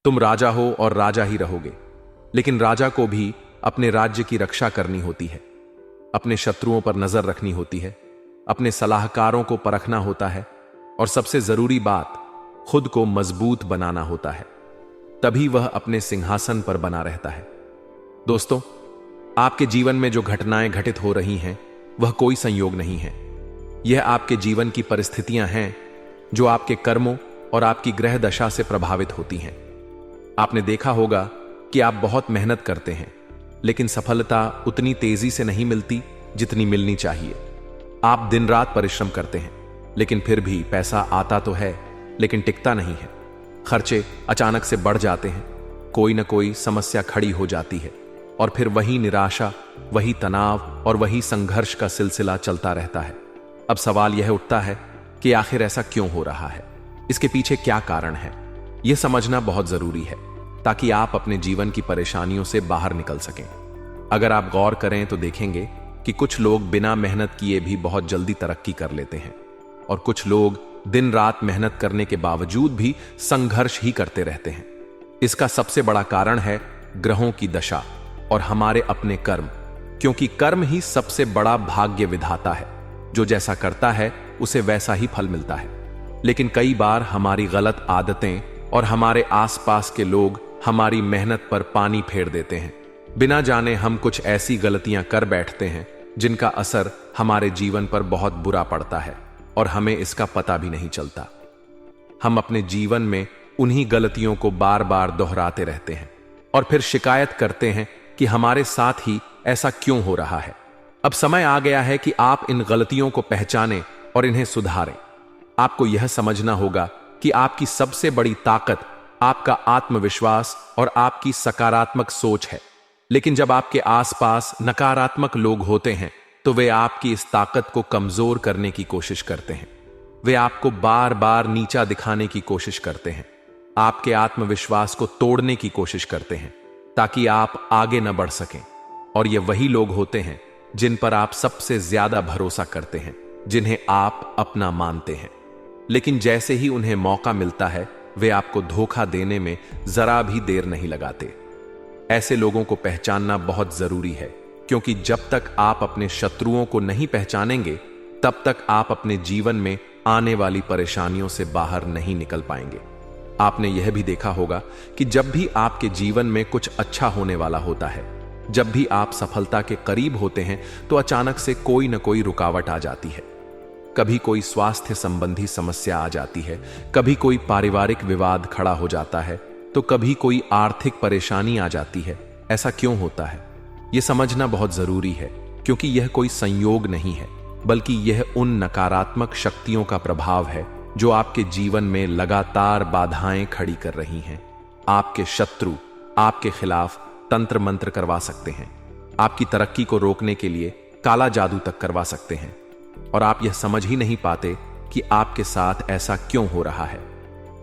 तुम राजा हो और राजा ही रहोगे, लेकिन राजा को भी अपने राज्य की रक्षा करनी होती है, अपने शत्रुओं पर नजर रखनी होती है, अपने सलाहकारों को परखना होता है और सबसे जरूरी बात, खुद को मजबूत बनाना होता है। तभी वह अपने सिंहासन पर बना रहता है। दोस्तों, आपके जीवन में जो घटनाएं घटित हो रही हैं, वह कोई संयोग नहीं है। यह आपके जीवन की परिस्थितियां हैं जो आपके कर्मों और आपकी ग्रह दशा से प्रभावित होती हैं। आपने देखा होगा कि आप बहुत मेहनत करते हैं, लेकिन सफलता उतनी तेजी से नहीं मिलती जितनी मिलनी चाहिए। आप दिन रात परिश्रम करते हैं, लेकिन फिर भी पैसा आता तो है, लेकिन टिकता नहीं है। खर्चे अचानक से बढ़ जाते हैं, कोई ना कोई समस्या खड़ी हो जाती है और फिर वही निराशा, वही तनाव और वही संघर्ष का सिलसिला चलता रहता है। अब सवाल यह उठता है कि आखिर ऐसा क्यों हो रहा है, इसके पीछे क्या कारण है। यह समझना बहुत जरूरी है ताकि आप अपने जीवन की परेशानियों से बाहर निकल सकें। अगर आप गौर करें तो देखेंगे कि कुछ लोग बिना मेहनत किए भी बहुत जल्दी तरक्की कर लेते हैं और कुछ लोग दिन रात मेहनत करने के बावजूद भी संघर्ष ही करते रहते हैं। इसका सबसे बड़ा कारण है ग्रहों की दशा और हमारे अपने कर्म, क्योंकि कर्म ही सबसे बड़ा भाग्य विधाता है। जो जैसा करता है उसे वैसा ही फल मिलता है। लेकिन कई बार हमारी गलत आदतें और हमारे आसपास के लोग हमारी मेहनत पर पानी फेर देते हैं। बिना जाने हम कुछ ऐसी गलतियां कर बैठते हैं जिनका असर हमारे जीवन पर बहुत बुरा पड़ता है और हमें इसका पता भी नहीं चलता। हम अपने जीवन में उन्हीं गलतियों को बार बार दोहराते रहते हैं और फिर शिकायत करते हैं कि हमारे साथ ही ऐसा क्यों हो रहा है। अब समय आ गया है कि आप इन गलतियों को पहचानें और इन्हें सुधारें। आपको यह समझना होगा कि आपकी सबसे बड़ी ताकत आपका आत्मविश्वास और आपकी सकारात्मक सोच है। लेकिन जब आपके आसपास नकारात्मक लोग होते हैं तो वे आपकी इस ताकत को कमजोर करने की कोशिश करते हैं। वे आपको बार बार नीचा दिखाने की कोशिश करते हैं, आपके आत्मविश्वास को तोड़ने की कोशिश करते हैं ताकि आप आगे न बढ़ सकें। और ये वही लोग होते हैं जिन पर आप सबसे ज्यादा भरोसा करते हैं, जिन्हें आप अपना मानते हैं। लेकिन जैसे ही उन्हें मौका मिलता है, वे आपको धोखा देने में जरा भी देर नहीं लगाते। ऐसे लोगों को पहचानना बहुत जरूरी है, क्योंकि जब तक आप अपने शत्रुओं को नहीं पहचानेंगे, तब तक आप अपने जीवन में आने वाली परेशानियों से बाहर नहीं निकल पाएंगे। आपने यह भी देखा होगा कि जब भी आपके जीवन में कुछ अच्छा होने वाला होता है, जब भी आप सफलता के करीब होते हैं, तो अचानक से कोई न कोई रुकावट आ जाती है। कभी कोई स्वास्थ्य संबंधी समस्या आ जाती है, कभी कोई पारिवारिक विवाद खड़ा हो जाता है, तो कभी कोई आर्थिक परेशानी आ जाती है। ऐसा क्यों होता है, यह समझना बहुत जरूरी है, क्योंकि यह कोई संयोग नहीं है, बल्कि यह उन नकारात्मक शक्तियों का प्रभाव है जो आपके जीवन में लगातार बाधाएं खड़ी कर रही हैं। आपके शत्रु आपके खिलाफ तंत्र मंत्र करवा सकते हैं, आपकी तरक्की को रोकने के लिए काला जादू तक करवा सकते हैं, और आप यह समझ ही नहीं पाते कि आपके साथ ऐसा क्यों हो रहा है।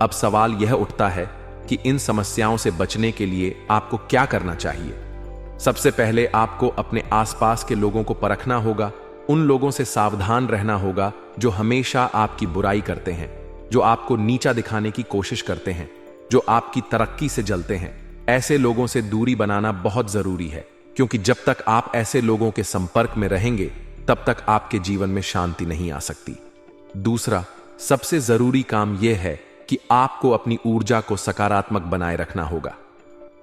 अब सवाल यह उठता है कि इन समस्याओं से बचने के लिए आपको क्या करना चाहिए। सबसे पहले आपको अपने आसपास के लोगों को परखना होगा। उन लोगों से सावधान रहना होगा जो हमेशा आपकी बुराई करते हैं, जो आपको नीचा दिखाने की कोशिश करते हैं, जो आपकी तरक्की से जलते हैं। ऐसे लोगों से दूरी बनाना बहुत जरूरी है, क्योंकि जब तक आप ऐसे लोगों के संपर्क में रहेंगे, तब तक आपके जीवन में शांति नहीं आ सकती। दूसरा सबसे जरूरी काम यह है कि आपको अपनी ऊर्जा को सकारात्मक बनाए रखना होगा।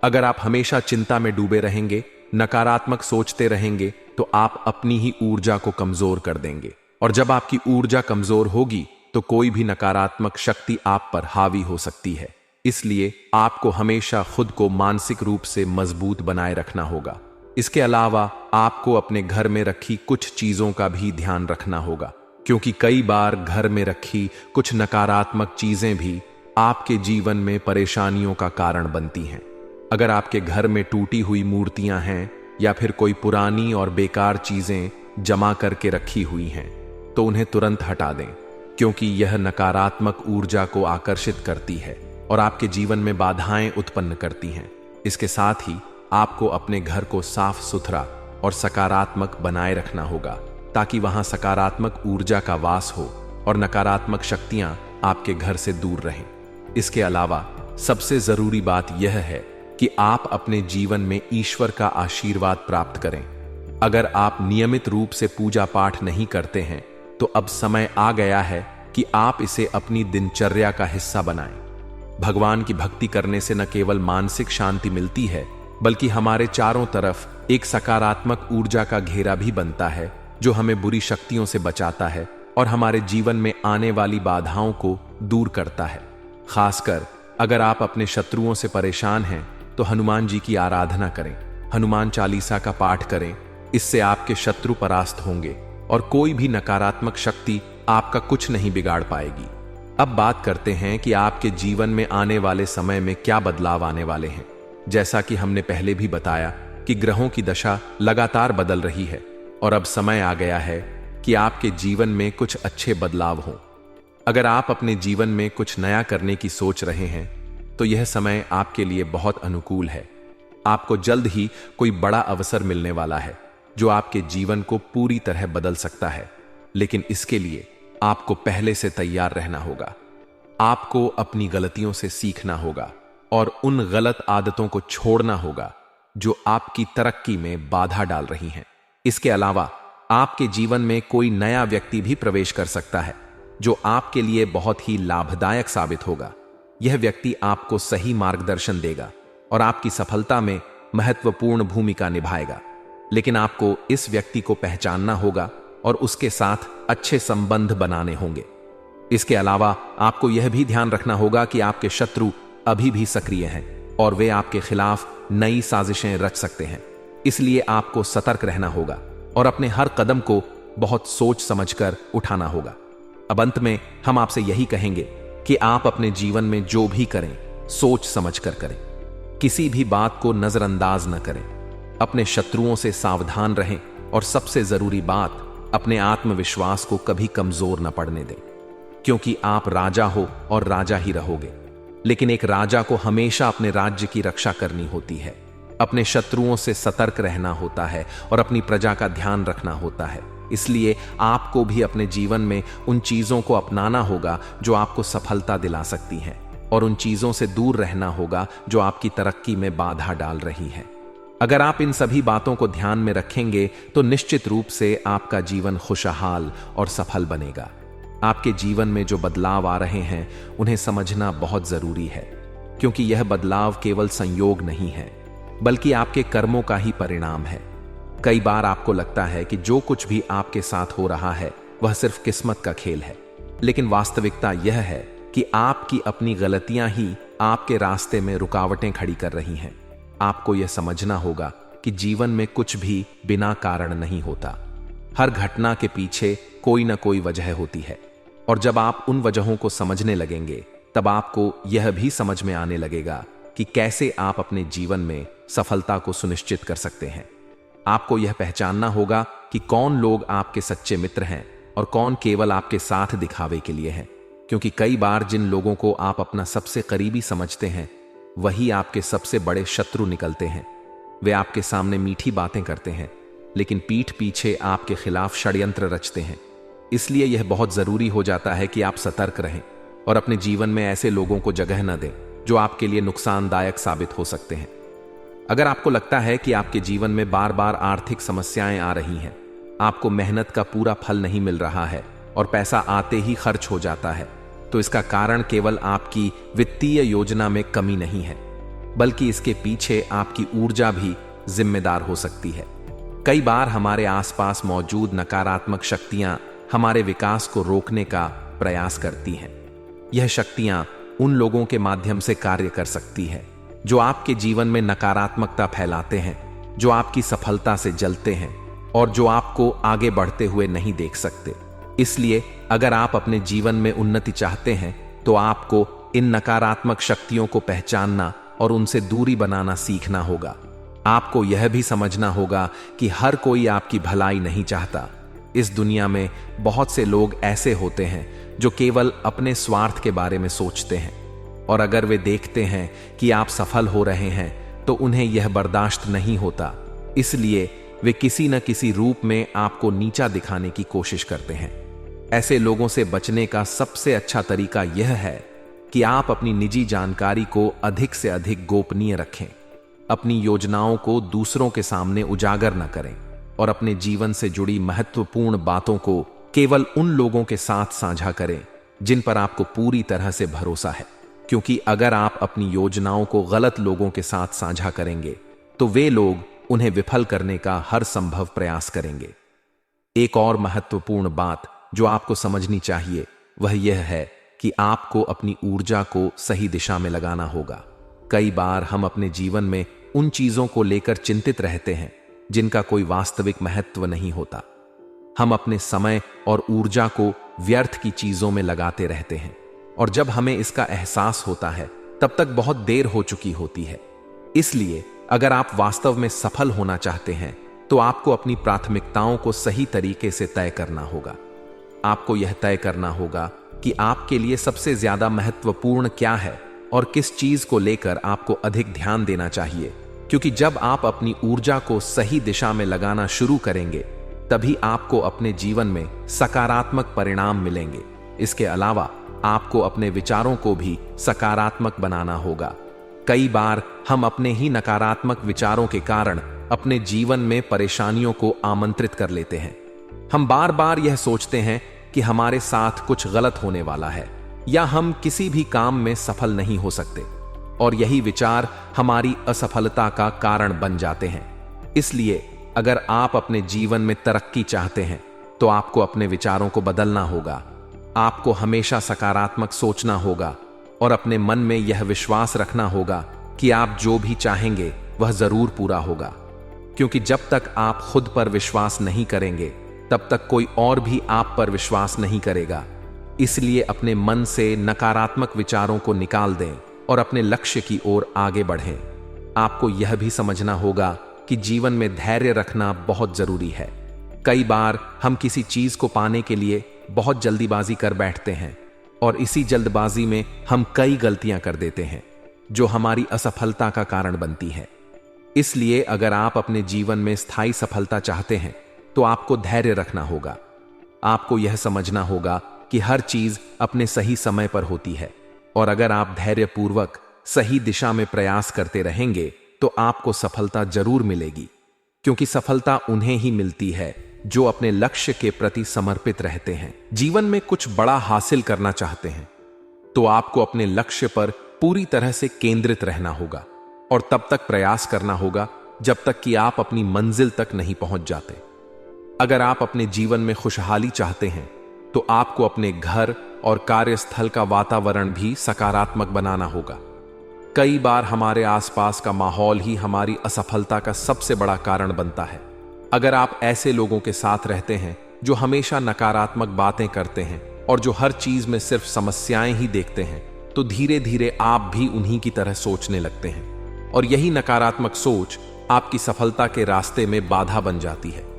अगर आप हमेशा चिंता में डूबे रहेंगे, नकारात्मक सोचते रहेंगे, तो आप अपनी ही ऊर्जा को कमजोर कर देंगे, और जब आपकी ऊर्जा कमजोर होगी तो कोई भी नकारात्मक शक्ति आप पर हावी हो सकती है। इसलिए आपको हमेशा खुद को मानसिक रूप से मजबूत बनाए रखना होगा। इसके अलावा आपको अपने घर में रखी कुछ चीजों का भी ध्यान रखना होगा, क्योंकि कई बार घर में रखी कुछ नकारात्मक चीजें भी आपके जीवन में परेशानियों का कारण बनती हैं। अगर आपके घर में टूटी हुई मूर्तियां हैं या फिर कोई पुरानी और बेकार चीजें जमा करके रखी हुई हैं, तो उन्हें तुरंत हटा दें, क्योंकि यह नकारात्मक ऊर्जा को आकर्षित करती है और आपके जीवन में बाधाएं उत्पन्न करती हैं। इसके साथ ही आपको अपने घर को साफ सुथरा और सकारात्मक बनाए रखना होगा, ताकि वहां सकारात्मक ऊर्जा का वास हो और नकारात्मक शक्तियां आपके घर से दूर रहें। इसके अलावा सबसे जरूरी बात यह है कि आप अपने जीवन में ईश्वर का आशीर्वाद प्राप्त करें। अगर आप नियमित रूप से पूजा पाठ नहीं करते हैं तो अब समय आ गया है कि आप इसे अपनी दिनचर्या का हिस्सा बनाएं। भगवान की भक्ति करने से न केवल मानसिक शांति मिलती है, बल्कि हमारे चारों तरफ एक सकारात्मक ऊर्जा का घेरा भी बनता है, जो हमें बुरी शक्तियों से बचाता है और हमारे जीवन में आने वाली बाधाओं को दूर करता है। खासकर अगर आप अपने शत्रुओं से परेशान हैं तो हनुमान जी की आराधना करें, हनुमान चालीसा का पाठ करें। इससे आपके शत्रु परास्त होंगे और कोई भी नकारात्मक शक्ति आपका कुछ नहीं बिगाड़ पाएगी। अब बात करते हैं कि आपके जीवन में आने वाले समय में क्या बदलाव आने वाले हैं। जैसा कि हमने पहले भी बताया कि ग्रहों की दशा लगातार बदल रही है और अब समय आ गया है कि आपके जीवन में कुछ अच्छे बदलाव हों। अगर आप अपने जीवन में कुछ नया करने की सोच रहे हैं तो यह समय आपके लिए बहुत अनुकूल है। आपको जल्द ही कोई बड़ा अवसर मिलने वाला है जो आपके जीवन को पूरी तरह बदल सकता है, लेकिन इसके लिए आपको पहले से तैयार रहना होगा। आपको अपनी गलतियों से सीखना होगा और उन गलत आदतों को छोड़ना होगा जो आपकी तरक्की में बाधा डाल रही हैं। इसके अलावा आपके जीवन में कोई नया व्यक्ति भी प्रवेश कर सकता है जो आपके लिए बहुत ही लाभदायक साबित होगा। यह व्यक्ति आपको सही मार्गदर्शन देगा और आपकी सफलता में महत्वपूर्ण भूमिका निभाएगा, लेकिन आपको इस व्यक्ति को पहचानना होगा और उसके साथ अच्छे संबंध बनाने होंगे। इसके अलावा आपको यह भी ध्यान रखना होगा कि आपके शत्रु अभी भी सक्रिय हैं और वे आपके खिलाफ नई साजिशें रच सकते हैं। इसलिए आपको सतर्क रहना होगा और अपने हर कदम को बहुत सोच समझकर उठाना होगा। अब अंत में हम आपसे यही कहेंगे कि आप अपने जीवन में जो भी करें सोच समझकर करें। किसी भी बात को नजरअंदाज न करें। अपने शत्रुओं से सावधान रहें और सबसे जरूरी बात, अपने आत्मविश्वास को कभी कमजोर न पड़ने दें, क्योंकि आप राजा हो और राजा ही रहोगे। लेकिन एक राजा को हमेशा अपने राज्य की रक्षा करनी होती है, अपने शत्रुओं से सतर्क रहना होता है और अपनी प्रजा का ध्यान रखना होता है। इसलिए आपको भी अपने जीवन में उन चीजों को अपनाना होगा जो आपको सफलता दिला सकती हैं और उन चीजों से दूर रहना होगा जो आपकी तरक्की में बाधा डाल रही हैं। अगर आप इन सभी बातों को ध्यान में रखेंगे तो निश्चित रूप से आपका जीवन खुशहाल और सफल बनेगा। आपके जीवन में जो बदलाव आ रहे हैं उन्हें समझना बहुत जरूरी है, क्योंकि यह बदलाव केवल संयोग नहीं है बल्कि आपके कर्मों का ही परिणाम है। कई बार आपको लगता है कि जो कुछ भी आपके साथ हो रहा है वह सिर्फ किस्मत का खेल है, लेकिन वास्तविकता यह है कि आपकी अपनी गलतियां ही आपके रास्ते में रुकावटें खड़ी कर रही हैं। आपको यह समझना होगा कि जीवन में कुछ भी बिना कारण नहीं होता। हर घटना के पीछे कोई ना कोई वजह होती है और जब आप उन वजहों को समझने लगेंगे तब आपको यह भी समझ में आने लगेगा कि कैसे आप अपने जीवन में सफलता को सुनिश्चित कर सकते हैं। आपको यह पहचानना होगा कि कौन लोग आपके सच्चे मित्र हैं और कौन केवल आपके साथ दिखावे के लिए हैं, क्योंकि कई बार जिन लोगों को आप अपना सबसे करीबी समझते हैं वही आपके सबसे बड़े शत्रु निकलते हैं। वे आपके सामने मीठी बातें करते हैं लेकिन पीठ पीछे आपके खिलाफ षड्यंत्र रचते हैं। इसलिए यह बहुत जरूरी हो जाता है कि आप सतर्क रहें और अपने जीवन में ऐसे लोगों को जगह न दें जो आपके लिए नुकसानदायक साबित हो सकते हैं। अगर आपको लगता है कि आपके जीवन में बार बार आर्थिक समस्याएं आ रही हैं, आपको मेहनत का पूरा फल नहीं मिल रहा है और पैसा आते ही खर्च हो जाता है, तो इसका कारण केवल आपकी वित्तीय योजना में कमी नहीं है, बल्कि इसके पीछे आपकी ऊर्जा भी जिम्मेदार हो सकती है। कई बार हमारे आसपास मौजूद नकारात्मक शक्तियां हमारे विकास को रोकने का प्रयास करती हैं। यह शक्तियां उन लोगों के माध्यम से कार्य कर सकती है जो आपके जीवन में नकारात्मकता फैलाते हैं, जो आपकी सफलता से जलते हैं और जो आपको आगे बढ़ते हुए नहीं देख सकते। इसलिए अगर आप अपने जीवन में उन्नति चाहते हैं तो आपको इन नकारात्मक शक्तियों को पहचानना और उनसे दूरी बनाना सीखना होगा। आपको यह भी समझना होगा कि हर कोई आपकी भलाई नहीं चाहता। इस दुनिया में बहुत से लोग ऐसे होते हैं जो केवल अपने स्वार्थ के बारे में सोचते हैं, और अगर वे देखते हैं कि आप सफल हो रहे हैं तो उन्हें यह बर्दाश्त नहीं होता। इसलिए वे किसी न किसी रूप में आपको नीचा दिखाने की कोशिश करते हैं। ऐसे लोगों से बचने का सबसे अच्छा तरीका यह है कि आप अपनी निजी जानकारी को अधिक से अधिक गोपनीय रखें, अपनी योजनाओं को दूसरों के सामने उजागर न करें और अपने जीवन से जुड़ी महत्वपूर्ण बातों को केवल उन लोगों के साथ साझा करें जिन पर आपको पूरी तरह से भरोसा है, क्योंकि अगर आप अपनी योजनाओं को गलत लोगों के साथ साझा करेंगे तो वे लोग उन्हें विफल करने का हर संभव प्रयास करेंगे। एक और महत्वपूर्ण बात जो आपको समझनी चाहिए वह यह है कि आपको अपनी ऊर्जा को सही दिशा में लगाना होगा। कई बार हम अपने जीवन में उन चीजों को लेकर चिंतित रहते हैं जिनका कोई वास्तविक महत्व नहीं होता। हम अपने समय और ऊर्जा को व्यर्थ की चीजों में लगाते रहते हैं और जब हमें इसका एहसास होता है तब तक बहुत देर हो चुकी होती है। इसलिए अगर आप वास्तव में सफल होना चाहते हैं तो आपको अपनी प्राथमिकताओं को सही तरीके से तय करना होगा। आपको यह तय करना होगा कि आपके लिए सबसे ज्यादा महत्वपूर्ण क्या है और किस चीज को लेकर आपको अधिक ध्यान देना चाहिए, क्योंकि जब आप अपनी ऊर्जा को सही दिशा में लगाना शुरू करेंगे तभी आपको अपने जीवन में सकारात्मक परिणाम मिलेंगे। इसके अलावा आपको अपने विचारों को भी सकारात्मक बनाना होगा। कई बार हम अपने ही नकारात्मक विचारों के कारण अपने जीवन में परेशानियों को आमंत्रित कर लेते हैं। हम बार बार यह सोचते हैं कि हमारे साथ कुछ गलत होने वाला है या हम किसी भी काम में सफल नहीं हो सकते, और यही विचार हमारी असफलता का कारण बन जाते हैं। इसलिए अगर आप अपने जीवन में तरक्की चाहते हैं तो आपको अपने विचारों को बदलना होगा। आपको हमेशा सकारात्मक सोचना होगा और अपने मन में यह विश्वास रखना होगा कि आप जो भी चाहेंगे वह जरूर पूरा होगा, क्योंकि जब तक आप खुद पर विश्वास नहीं करेंगे तब तक कोई और भी आप पर विश्वास नहीं करेगा। इसलिए अपने मन से नकारात्मक विचारों को निकाल दें और अपने लक्ष्य की ओर आगे बढ़ें। आपको यह भी समझना होगा कि जीवन में धैर्य रखना बहुत जरूरी है। कई बार हम किसी चीज को पाने के लिए बहुत जल्दीबाजी कर बैठते हैं और इसी जल्दबाजी में हम कई गलतियां कर देते हैं जो हमारी असफलता का कारण बनती है। इसलिए अगर आप अपने जीवन में स्थायी सफलता चाहते हैं तो आपको धैर्य रखना होगा। आपको यह समझना होगा कि हर चीज अपने सही समय पर होती है, और अगर आप धैर्यपूर्वक सही दिशा में प्रयास करते रहेंगे तो आपको सफलता जरूर मिलेगी, क्योंकि सफलता उन्हें ही मिलती है जो अपने लक्ष्य के प्रति समर्पित रहते हैं। जीवन में कुछ बड़ा हासिल करना चाहते हैं तो आपको अपने लक्ष्य पर पूरी तरह से केंद्रित रहना होगा और तब तक प्रयास करना होगा जब तक कि आप अपनी मंजिल तक नहीं पहुंच जाते। अगर आप अपने जीवन में खुशहाली चाहते हैं तो आपको अपने घर और कार्यस्थल का वातावरण भी सकारात्मक बनाना होगा। कई बार हमारे आसपास का माहौल ही हमारी असफलता का सबसे बड़ा कारण बनता है। अगर आप ऐसे लोगों के साथ रहते हैं जो हमेशा नकारात्मक बातें करते हैं और जो हर चीज में सिर्फ समस्याएं ही देखते हैं, तो धीरे धीरे आप भी उन्हीं की तरह सोचने लगते हैं और यही नकारात्मक सोच आपकी सफलता के रास्ते में बाधा बन जाती है।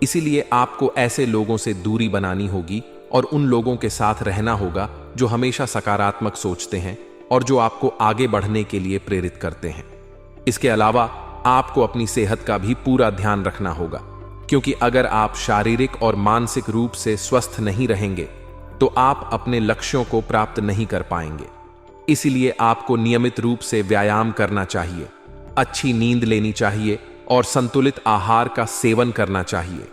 इसीलिए आपको ऐसे लोगों से दूरी बनानी होगी और उन लोगों के साथ रहना होगा जो हमेशा सकारात्मक सोचते हैं और जो आपको आगे बढ़ने के लिए प्रेरित करते हैं। इसके अलावा आपको अपनी सेहत का भी पूरा ध्यान रखना होगा, क्योंकि अगर आप शारीरिक और मानसिक रूप से स्वस्थ नहीं रहेंगे तो आप अपने लक्ष्यों को प्राप्त नहीं कर पाएंगे। इसीलिए आपको नियमित रूप से व्यायाम करना चाहिए, अच्छी नींद लेनी चाहिए और संतुलित आहार का सेवन करना चाहिए,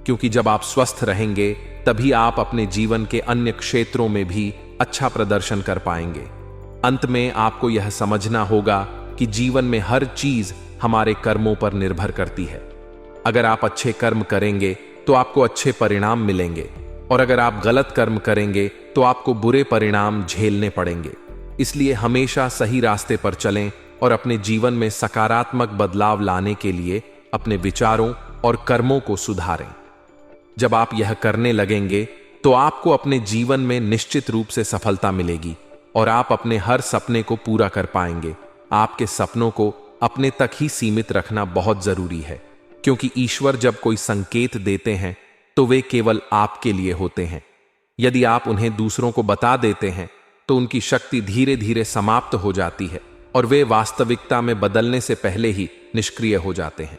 क्योंकि जब आप स्वस्थ रहेंगे तभी आप अपने जीवन के अन्य क्षेत्रों में भी अच्छा प्रदर्शन कर पाएंगे। अंत में आपको यह समझना होगा कि जीवन में हर चीज हमारे कर्मों पर निर्भर करती है। अगर आप अच्छे कर्म करेंगे तो आपको अच्छे परिणाम मिलेंगे, और अगर आप गलत कर्म करेंगे तो आपको बुरे परिणाम झेलने पड़ेंगे। इसलिए हमेशा सही रास्ते पर चलें और अपने जीवन में सकारात्मक बदलाव लाने के लिए अपने विचारों और कर्मों को सुधारें। जब आप यह करने लगेंगे तो आपको अपने जीवन में निश्चित रूप से सफलता मिलेगी और आप अपने हर सपने को पूरा कर पाएंगे। आपके सपनों को अपने तक ही सीमित रखना बहुत जरूरी है, क्योंकि ईश्वर जब कोई संकेत देते हैं तो वे केवल आपके लिए होते हैं। यदि आप उन्हें दूसरों को बता देते हैं तो उनकी शक्ति धीरे धीरे समाप्त हो जाती है और वे वास्तविकता में बदलने से पहले ही निष्क्रिय हो जाते हैं।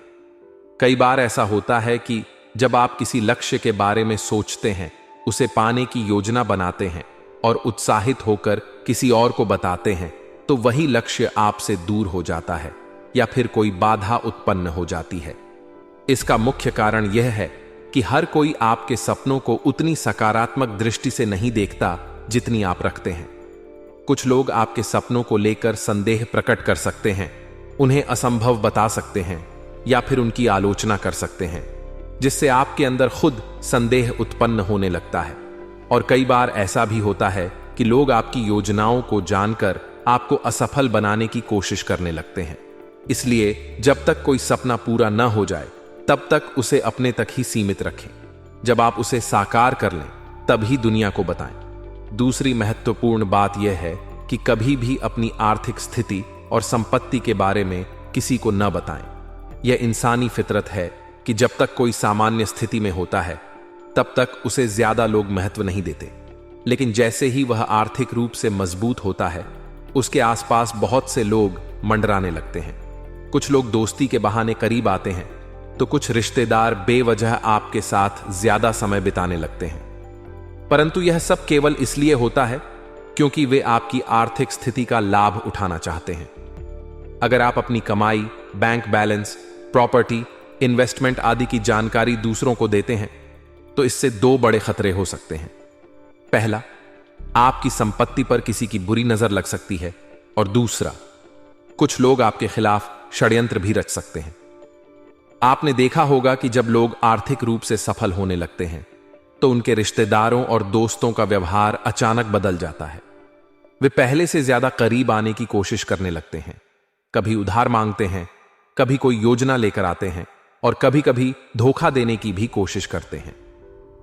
कई बार ऐसा होता है कि जब आप किसी लक्ष्य के बारे में सोचते हैं, उसे पाने की योजना बनाते हैं, और उत्साहित होकर किसी और को बताते हैं तो वही लक्ष्य आपसे दूर हो जाता है या फिर कोई बाधा उत्पन्न हो जाती है। इसका मुख्य कारण यह है कि हर कोई आपके सपनों को उतनी सकारात्मक दृष्टि से नहीं देखता जितनी आप रखते हैं। कुछ लोग आपके सपनों को लेकर संदेह प्रकट कर सकते हैं, उन्हें असंभव बता सकते हैं या फिर उनकी आलोचना कर सकते हैं, जिससे आपके अंदर खुद संदेह उत्पन्न होने लगता है। और कई बार ऐसा भी होता है कि लोग आपकी योजनाओं को जानकर आपको असफल बनाने की कोशिश करने लगते हैं। इसलिए जब तक कोई सपना पूरा न हो जाए तब तक उसे अपने तक ही सीमित रखें। जब आप उसे साकार कर लें तभी दुनिया को बताएं। दूसरी महत्वपूर्ण बात यह है कि कभी भी अपनी आर्थिक स्थिति और संपत्ति के बारे में किसी को न बताएं। यह इंसानी फितरत है कि जब तक कोई सामान्य स्थिति में होता है तब तक उसे ज्यादा लोग महत्व नहीं देते, लेकिन जैसे ही वह आर्थिक रूप से मजबूत होता है उसके आसपास बहुत से लोग मंडराने लगते हैं। कुछ लोग दोस्ती के बहाने करीब आते हैं तो कुछ रिश्तेदार बेवजह आपके साथ ज्यादा समय बिताने लगते हैं, परंतु यह सब केवल इसलिए होता है क्योंकि वे आपकी आर्थिक स्थिति का लाभ उठाना चाहते हैं। अगर आप अपनी कमाई, बैंक बैलेंस, प्रॉपर्टी, इन्वेस्टमेंट आदि की जानकारी दूसरों को देते हैं तो इससे दो बड़े खतरे हो सकते हैं। पहला, आपकी संपत्ति पर किसी की बुरी नजर लग सकती है, और दूसरा, कुछ लोग आपके खिलाफ षड्यंत्र भी रच सकते हैं। आपने देखा होगा कि जब लोग आर्थिक रूप से सफल होने लगते हैं तो उनके रिश्तेदारों और दोस्तों का व्यवहार अचानक बदल जाता है। वे पहले से ज्यादा करीब आने की कोशिश करने लगते हैं, कभी उधार मांगते हैं, कभी कोई योजना लेकर आते हैं और कभी कभी धोखा देने की भी कोशिश करते हैं।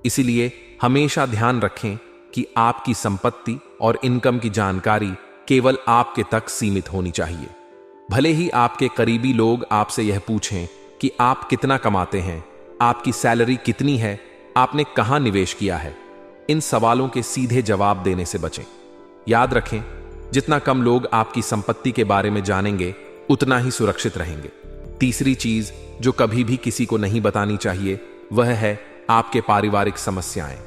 इसीलिए हमेशा ध्यान रखें कि आपकी संपत्ति और इनकम की जानकारी केवल आपके तक सीमित होनी चाहिए। भले ही आपके करीबी लोग आपसे यह पूछें कि आप कितना कमाते हैं, आपकी सैलरी कितनी है, आपने कहां निवेश किया है, इन सवालों के सीधे जवाब देने से बचें। याद रखें, जितना कम लोग आपकी संपत्ति के बारे में जानेंगे उतना ही सुरक्षित रहेंगे। तीसरी चीज जो कभी भी किसी को नहीं बतानी चाहिए वह है आपके पारिवारिक समस्याएं।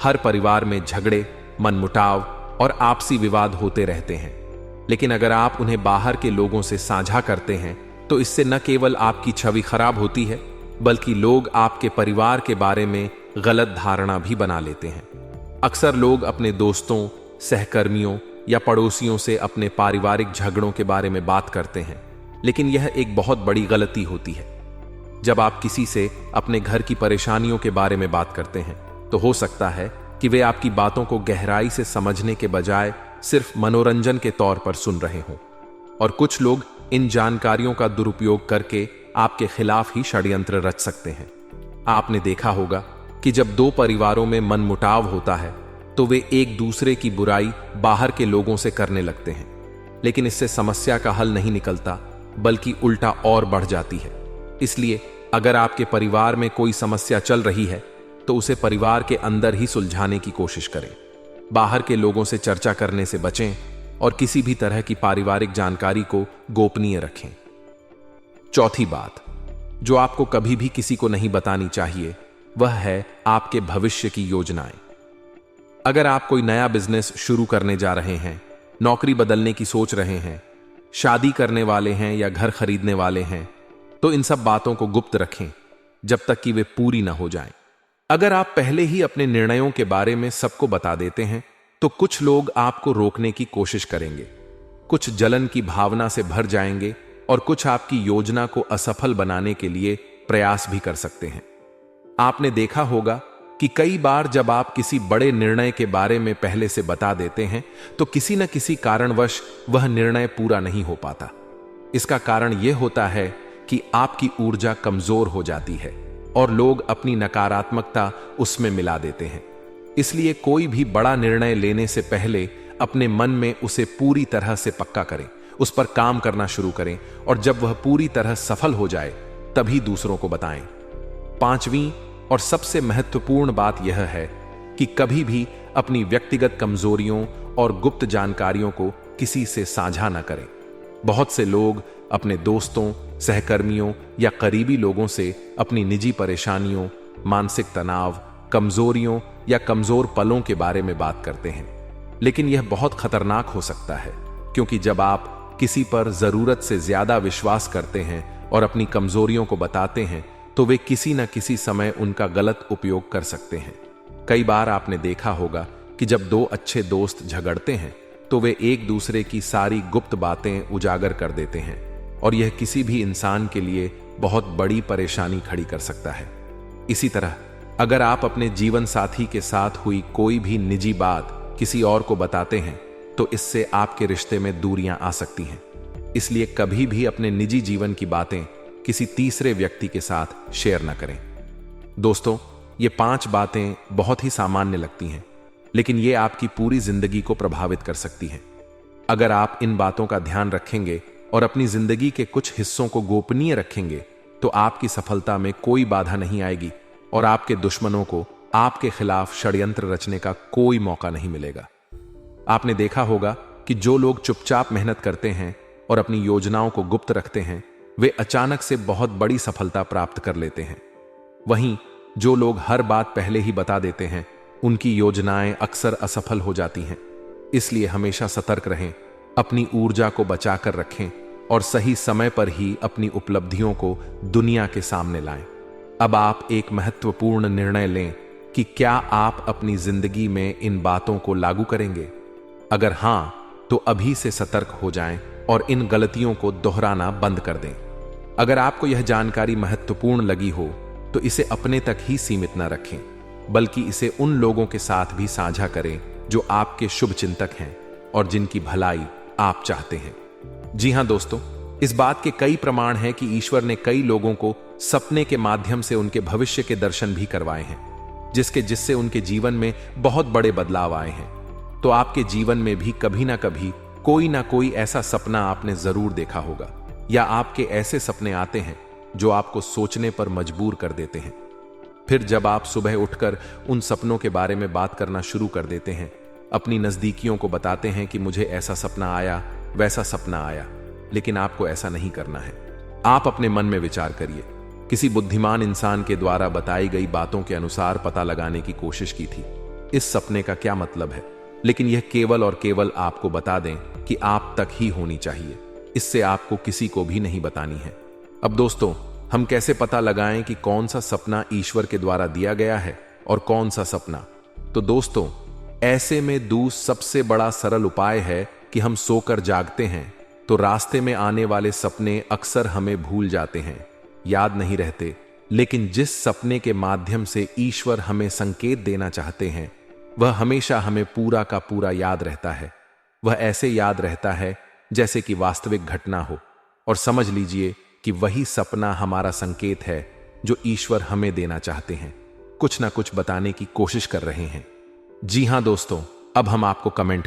हर परिवार में झगड़े, मनमुटाव और आपसी विवाद होते रहते हैं, लेकिन अगर आप उन्हें बाहर के लोगों से साझा करते हैं तो इससे न केवल आपकी छवि खराब होती है बल्कि लोग आपके परिवार के बारे में गलत धारणा भी बना लेते हैं। अक्सर लोग अपने दोस्तों, सहकर्मियों या पड़ोसियों से अपने पारिवारिक झगड़ों के बारे में बात करते हैं, लेकिन यह एक बहुत बड़ी गलती होती है। जब आप किसी से अपने घर की परेशानियों के बारे में बात करते हैं तो हो सकता है कि वे आपकी बातों को गहराई से समझने के बजाय सिर्फ मनोरंजन के तौर पर सुन रहे हों, और कुछ लोग इन जानकारियों का दुरुपयोग करके आपके खिलाफ ही षड्यंत्र रच सकते हैं। आपने देखा होगा कि जब दो परिवारों में मनमुटाव होता है तो वे एक दूसरे की बुराई बाहर के लोगों से करने लगते हैं, लेकिन इससे समस्या का हल नहीं निकलता बल्कि उल्टा और बढ़ जाती है। इसलिए अगर आपके परिवार में कोई समस्या चल रही है तो उसे परिवार के अंदर ही सुलझाने की कोशिश करें। बाहर के लोगों से चर्चा करने से बचें और किसी भी तरह की पारिवारिक जानकारी को गोपनीय रखें। चौथी बात जो आपको कभी भी किसी को नहीं बतानी चाहिए वह है आपके भविष्य की योजनाएं। अगर आप कोई नया बिजनेस शुरू करने जा रहे हैं, नौकरी बदलने की सोच रहे हैं, शादी करने वाले हैं या घर खरीदने वाले हैं, तो इन सब बातों को गुप्त रखें जब तक कि वे पूरी ना हो जाएं। अगर आप पहले ही अपने निर्णयों के बारे में सबको बता देते हैं तो कुछ लोग आपको रोकने की कोशिश करेंगे, कुछ जलन की भावना से भर जाएंगे और कुछ आपकी योजना को असफल बनाने के लिए प्रयास भी कर सकते हैं। आपने देखा होगा कि कई बार जब आप किसी बड़े निर्णय के बारे में पहले से बता देते हैं तो किसी न किसी कारणवश वह निर्णय पूरा नहीं हो पाता। इसका कारण यह होता है कि आपकी ऊर्जा कमजोर हो जाती है और लोग अपनी नकारात्मकता उसमें मिला देते हैं। इसलिए कोई भी बड़ा निर्णय लेने से पहले अपने मन में उसे पूरी तरह से पक्का करें, उस पर काम करना शुरू करें और जब वह पूरी तरह सफल हो जाए तभी दूसरों को बताएं। पांचवीं और सबसे महत्वपूर्ण बात यह है कि कभी भी अपनी व्यक्तिगत कमजोरियों और गुप्त जानकारियों को किसी से साझा न करें। बहुत से लोग अपने दोस्तों, सहकर्मियों या करीबी लोगों से अपनी निजी परेशानियों, मानसिक तनाव, कमजोरियों या कमजोर पलों के बारे में बात करते हैं, लेकिन यह बहुत खतरनाक हो सकता है, क्योंकि जब आप किसी पर जरूरत से ज्यादा विश्वास करते हैं और अपनी कमजोरियों को बताते हैं, तो वे किसी न किसी समय उनका गलत उपयोग कर सकते हैं। कई बार आपने देखा होगा कि जब दो अच्छे दोस्त झगड़ते हैं तो वे एक दूसरे की सारी गुप्त बातें उजागर कर देते हैं, और यह किसी भी इंसान के लिए बहुत बड़ी परेशानी खड़ी कर सकता है। इसी तरह अगर आप अपने जीवन साथी के साथ हुई कोई भी निजी बात किसी और को बताते हैं तो इससे आपके रिश्ते में दूरियां आ सकती हैं। इसलिए कभी भी अपने निजी जीवन की बातें किसी तीसरे व्यक्ति के साथ शेयर न करें। दोस्तों, ये 5 बातें बहुत ही सामान्य लगती हैं, लेकिन ये आपकी पूरी जिंदगी को प्रभावित कर सकती हैं। अगर आप इन बातों का ध्यान रखेंगे और अपनी जिंदगी के कुछ हिस्सों को गोपनीय रखेंगे तो आपकी सफलता में कोई बाधा नहीं आएगी और आपके दुश्मनों को आपके खिलाफ षड्यंत्र रचने का कोई मौका नहीं मिलेगा। आपने देखा होगा कि जो लोग चुपचाप मेहनत करते हैं और अपनी योजनाओं को गुप्त रखते हैं, वे अचानक से बहुत बड़ी सफलता प्राप्त कर लेते हैं। वहीं जो लोग हर बात पहले ही बता देते हैं, उनकी योजनाएं अक्सर असफल हो जाती हैं। इसलिए हमेशा सतर्क रहें, अपनी ऊर्जा को बचाकर रखें और सही समय पर ही अपनी उपलब्धियों को दुनिया के सामने लाएं। अब आप एक महत्वपूर्ण निर्णय लें कि क्या आप अपनी जिंदगी में इन बातों को लागू करेंगे। अगर हां, तो अभी से सतर्क हो जाएं और इन गलतियों को दोहराना बंद कर दें। अगर आपको यह जानकारी महत्वपूर्ण लगी हो तो इसे अपने तक ही सीमित न रखें, बल्कि इसे उन लोगों के साथ भी साझा करें जो आपके शुभ चिंतक हैं और जिनकी भलाई आप चाहते हैं। जी हां दोस्तों, इस बात के कई प्रमाण हैं कि ईश्वर ने कई लोगों को सपने के माध्यम से उनके भविष्य के दर्शन भी करवाए हैं, जिससे उनके जीवन में बहुत बड़े बदलाव आए हैं। तो आपके जीवन में भी कभी ना कभी कोई ना कोई ऐसा सपना आपने जरूर देखा होगा, या आपके ऐसे सपने आते हैं जो आपको सोचने पर मजबूर कर देते हैं। फिर जब आप सुबह उठकर उन सपनों के बारे में बात करना शुरू कर देते हैं, अपनी नजदीकियों को बताते हैं कि मुझे ऐसा सपना आया, वैसा सपना आया, लेकिन आपको ऐसा नहीं करना है। आप अपने मन में विचार करिए, किसी बुद्धिमान इंसान के द्वारा बताई गई बातों के अनुसार पता लगाने की कोशिश की थी इस सपने का क्या मतलब है, लेकिन यह केवल और केवल आपको बता दें कि आप तक ही होनी चाहिए। इससे आपको किसी को भी नहीं बतानी है। अब दोस्तों, हम कैसे पता लगाएं कि कौन सा सपना ईश्वर के द्वारा दिया गया है और कौन सा सपना? तो दोस्तों, ऐसे में सबसे बड़ा सरल उपाय है कि हम सोकर जागते हैं तो रास्ते में आने वाले सपने अक्सर हमें भूल जाते हैं, याद नहीं रहते, लेकिन जिस सपने के माध्यम से ईश्वर हमें संकेत देना चाहते हैं वह हमेशा हमें पूरा का पूरा याद रहता है। वह ऐसे याद रहता है जैसे कि वास्तविक घटना हो, और समझ लीजिए कि वही सपना हमारा संकेत है जो ईश्वर हमें देना चाहते हैं, कुछ ना कुछ बताने की कोशिश कर रहे हैं। जी हां दोस्तों, अब हम आपको कमेंट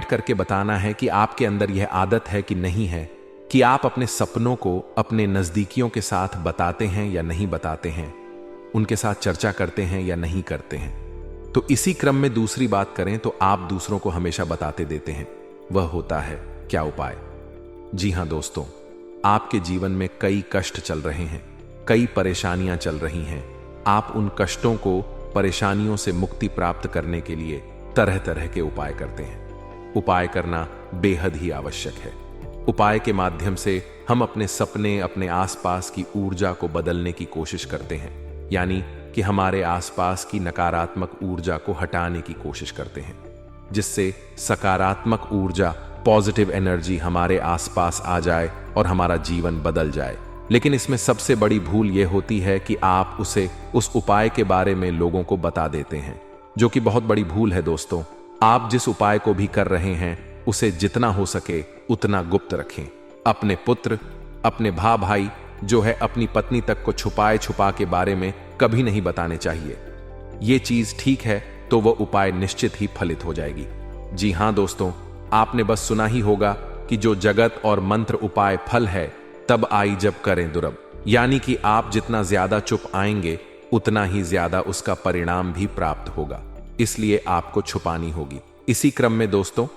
करके बताना है कि आपके अंदर यह आदत है कि नहीं है कि आप अपने सपनों को अपने नजदीकियों के साथ बताते हैं या नहीं बताते हैं, उनके साथ चर्चा करते हैं या नहीं करते हैं। तो इसी क्रम में दूसरी बात करें तो आप दूसरों को हमेशा बताते देते हैं, वह होता है क्या उपाय? जी हां दोस्तों, आपके जीवन में कई कष्ट चल रहे हैं, कई परेशानियां चल रही हैं। आप उन कष्टों को, परेशानियों से मुक्ति प्राप्त करने के लिए तरह तरह के उपाय करते हैं। उपाय करना बेहद ही आवश्यक है। उपाय के माध्यम से हम अपने सपने, अपने आसपास की ऊर्जा को बदलने की कोशिश करते हैं, यानी कि हमारे आसपास की नकारात्मक ऊर्जा को हटाने की कोशिश करते हैं, जिससे सकारात्मक ऊर्जा, पॉजिटिव एनर्जी हमारे आसपास आ जाए और हमारा जीवन बदल जाए। लेकिन इसमें सबसे बड़ी भूल यह होती है कि आप उस उपाय के बारे में लोगों को बता देते हैं, जो कि बहुत बड़ी भूल है दोस्तों। आप जिस उपाय को भी कर रहे हैं उसे जितना हो सके उतना गुप्त रखें। अपने पुत्र, अपने भाई जो है अपनी पत्नी तक को छुपा के बारे में कभी नहीं बताने चाहिए। ये चीज ठीक है तो वह उपाय निश्चित ही फलित हो जाएगी। जी हां दोस्तों, आपने बस सुना ही होगा कि जो जगत और मंत्र उपाय फल है तब आई जब करें दुर्लभ, यानी कि आप जितना ज्यादा चुप आएंगे उतना ही ज्यादा उसका परिणाम भी प्राप्त होगा, इसलिए आपको छुपानी होगी। इसी क्रम में दोस्तों,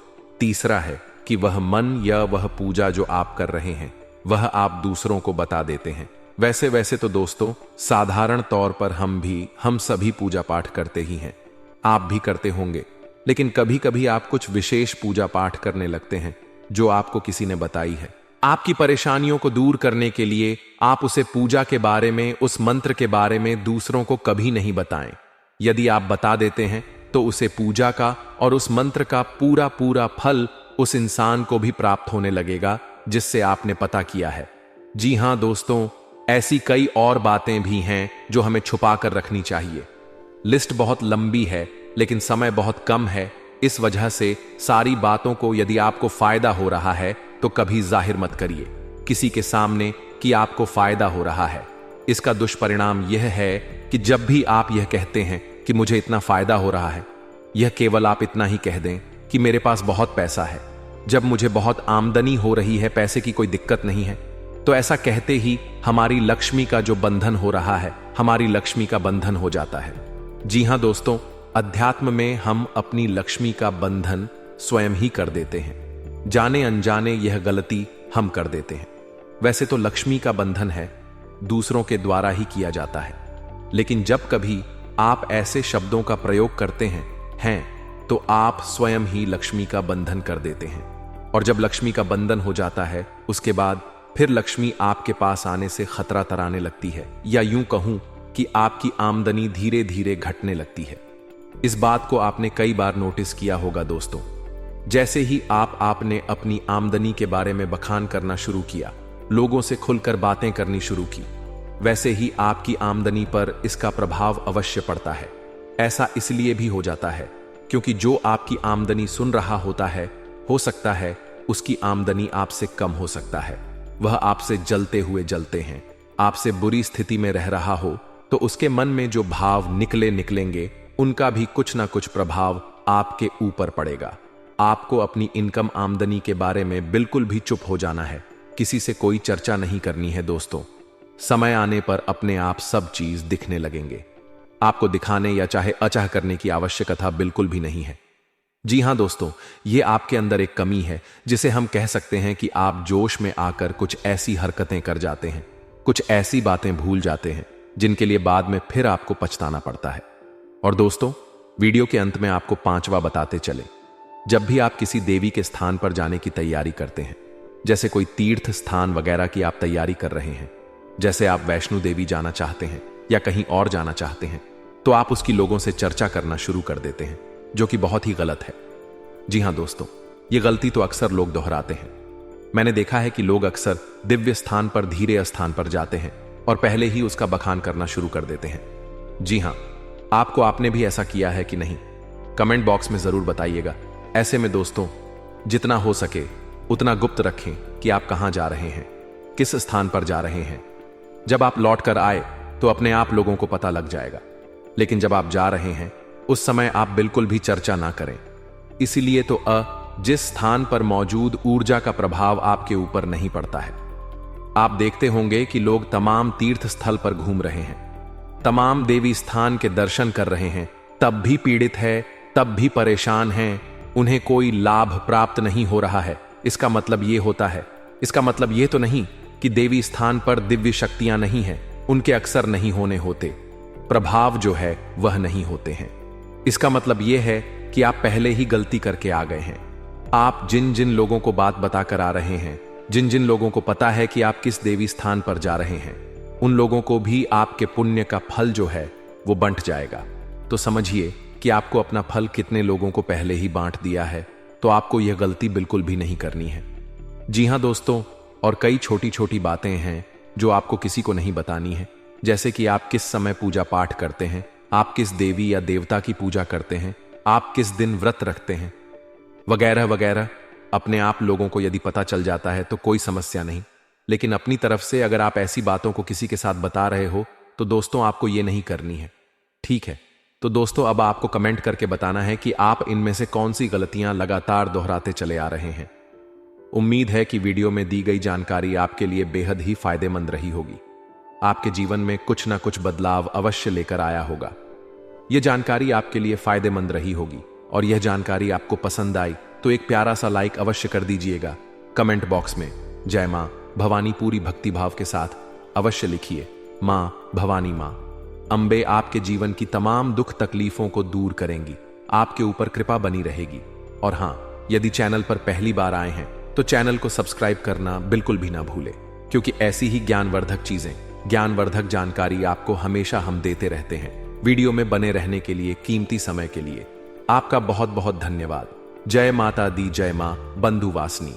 तीसरा है कि वह मन या वह पूजा जो आप कर रहे हैं वह आप दूसरों को बता देते हैं। वैसे तो दोस्तों, साधारण तौर पर हम सभी पूजा पाठ करते ही हैं। आप भी करते होंगे, लेकिन कभी कभी आप कुछ विशेष पूजा पाठ करने लगते हैं जो आपको किसी ने बताई है। आपकी परेशानियों को दूर करने के लिए आप उसे पूजा के बारे में, उस मंत्र के बारे में दूसरों को कभी नहीं बताएं। यदि आप बता देते हैं तो उसे पूजा का और उस मंत्र का पूरा पूरा फल उस इंसान को भी प्राप्त होने लगेगा जिससे आपने पता किया है। जी हां दोस्तों, ऐसी कई और बातें भी हैं जो हमें छुपा कर रखनी चाहिए। लिस्ट बहुत लंबी है लेकिन समय बहुत कम है, इस वजह से सारी बातों को यदि आपको फायदा हो रहा है तो कभी जाहिर मत करिए किसी के सामने कि आपको फायदा हो रहा है। इसका दुष्परिणाम यह है कि जब भी आप यह कहते हैं कि मुझे इतना फायदा हो रहा है, यह केवल आप इतना ही कह दें कि मेरे पास बहुत पैसा है, जब मुझे बहुत आमदनी हो रही है, पैसे की कोई दिक्कत नहीं है, तो ऐसा कहते ही हमारी लक्ष्मी का जो बंधन हो रहा है, हमारी लक्ष्मी का बंधन हो जाता है। जी हां दोस्तों, अध्यात्म में हम अपनी लक्ष्मी का बंधन स्वयं ही कर देते हैं। जाने अनजाने यह गलती हम कर देते हैं। वैसे तो लक्ष्मी का बंधन है, दूसरों के द्वारा ही किया जाता है, लेकिन जब कभी आप ऐसे शब्दों का प्रयोग करते हैं तो आप स्वयं ही लक्ष्मी का बंधन कर देते हैं। और जब लक्ष्मी का बंधन हो जाता है, उसके बाद फिर लक्ष्मी आपके पास आने से खतरा तराने लगती है, या यूं कहूं कि आपकी आमदनी धीरे धीरे घटने लगती है। इस बात को आपने कई बार नोटिस किया होगा दोस्तों। जैसे ही आपने अपनी आमदनी के बारे में बखान करना शुरू किया, लोगों से खुलकर बातें करनी शुरू की, वैसे ही आपकी आमदनी पर इसका प्रभाव अवश्य पड़ता है। ऐसा इसलिए भी हो जाता है क्योंकि जो आपकी आमदनी सुन रहा होता है, हो सकता है उसकी आमदनी आपसे कम हो सकता है। वह आपसे जलते हुए जलते हैं, आपसे बुरी स्थिति में रह रहा हो, तो उसके मन में जो भाव निकलेंगे उनका भी कुछ ना कुछ प्रभाव आपके ऊपर पड़ेगा। आपको अपनी इनकम आमदनी के बारे में बिल्कुल भी चुप हो जाना है, किसी से कोई चर्चा नहीं करनी है दोस्तों। समय आने पर अपने आप सब चीज दिखने लगेंगे। आपको दिखाने या चाहे अचाह करने की आवश्यकता बिल्कुल भी नहीं है। जी हां दोस्तों, यह आपके अंदर एक कमी है जिसे हम कह सकते हैं कि आप जोश में आकर कुछ ऐसी हरकतें कर जाते हैं, कुछ ऐसी बातें भूल जाते हैं जिनके लिए बाद में फिर आपको पछताना पड़ता है। और दोस्तों, वीडियो के अंत में आपको 5वां बताते चले। जब भी आप किसी देवी के स्थान पर जाने की तैयारी करते हैं, जैसे कोई तीर्थ स्थान वगैरह की आप तैयारी कर रहे हैं, जैसे आप वैष्णो देवी जाना चाहते हैं या कहीं और जाना चाहते हैं, तो आप उसकी लोगों से चर्चा करना शुरू कर देते हैं, जो कि बहुत ही गलत है। जी हां दोस्तों, यह गलती तो अक्सर लोग दोहराते हैं। मैंने देखा है कि लोग अक्सर दिव्य स्थान पर धीरे स्थान पर जाते हैं और पहले ही उसका बखान करना शुरू कर देते हैं। जी हां, आपने भी ऐसा किया है कि नहीं? कमेंट बॉक्स में जरूर बताइएगा। ऐसे में दोस्तों, जितना हो सके उतना गुप्त रखें कि आप कहां जा रहे हैं, किस स्थान पर जा रहे हैं। जब आप लौट कर आए तो अपने आप लोगों को पता लग जाएगा, लेकिन जब आप जा रहे हैं उस समय आप बिल्कुल भी चर्चा ना करें। इसीलिए तो जिस स्थान पर मौजूद ऊर्जा का प्रभाव आपके ऊपर नहीं पड़ता है। आप देखते होंगे कि लोग तमाम तीर्थ स्थल पर घूम रहे हैं, तमाम देवी स्थान के दर्शन कर रहे हैं, तब भी पीड़ित है, तब भी परेशान हैं, उन्हें कोई लाभ प्राप्त नहीं हो रहा है। इसका मतलब ये होता है, इसका मतलब ये तो नहीं कि देवी स्थान पर दिव्य शक्तियां नहीं हैं, उनके अक्सर नहीं होने होते, प्रभाव जो है वह नहीं होते हैं। इसका मतलब यह है कि आप पहले ही गलती करके आ गए हैं। आप जिन जिन लोगों को बात बताकर आ रहे हैं, जिन जिन लोगों को पता है कि आप किस देवी स्थान पर जा रहे हैं, उन लोगों को भी आपके पुण्य का फल जो है वो बंट जाएगा। तो समझिए कि आपको अपना फल कितने लोगों को पहले ही बांट दिया है, तो आपको यह गलती बिल्कुल भी नहीं करनी है। जी हां दोस्तों, और कई छोटी छोटी बातें हैं जो आपको किसी को नहीं बतानी है, जैसे कि आप किस समय पूजा पाठ करते हैं, आप किस देवी या देवता की पूजा करते हैं, आप किस दिन व्रत रखते हैं, वगैरह वगैरह। अपने आप लोगों को यदि पता चल जाता है तो कोई समस्या नहीं, लेकिन अपनी तरफ से अगर आप ऐसी बातों को किसी के साथ बता रहे हो तो दोस्तों आपको ये नहीं करनी है, ठीक है? तो दोस्तों, अब आपको कमेंट करके बताना है कि आप इनमें से कौन सी गलतियां लगातार दोहराते चले आ रहे हैं। उम्मीद है कि वीडियो में दी गई जानकारी आपके लिए बेहद ही फायदेमंद रही होगी। आपके जीवन में कुछ ना कुछ बदलाव अवश्य लेकर आया होगा। यह जानकारी आपके लिए फायदेमंद रही होगी और यह जानकारी आपको पसंद आई तो एक प्यारा सा लाइक अवश्य कर दीजिएगा। कमेंट बॉक्स में जय मां भवानी पूरी भक्ति भाव के साथ अवश्य लिखिए, मां भवानी मां। अंबे आपके जीवन की तमाम दुख तकलीफों को दूर करेंगी, आपके ऊपर कृपा बनी रहेगी। और हां, यदि चैनल पर पहली बार आए हैं तो चैनल को सब्सक्राइब करना बिल्कुल भी ना भूलें, क्योंकि ऐसी ही ज्ञानवर्धक चीजें, ज्ञानवर्धक जानकारी आपको हमेशा हम देते रहते हैं। वीडियो में बने रहने के लिए, कीमती समय के लिए आपका बहुत बहुत धन्यवाद। जय माता दी, जय मां बंधुवासिनी।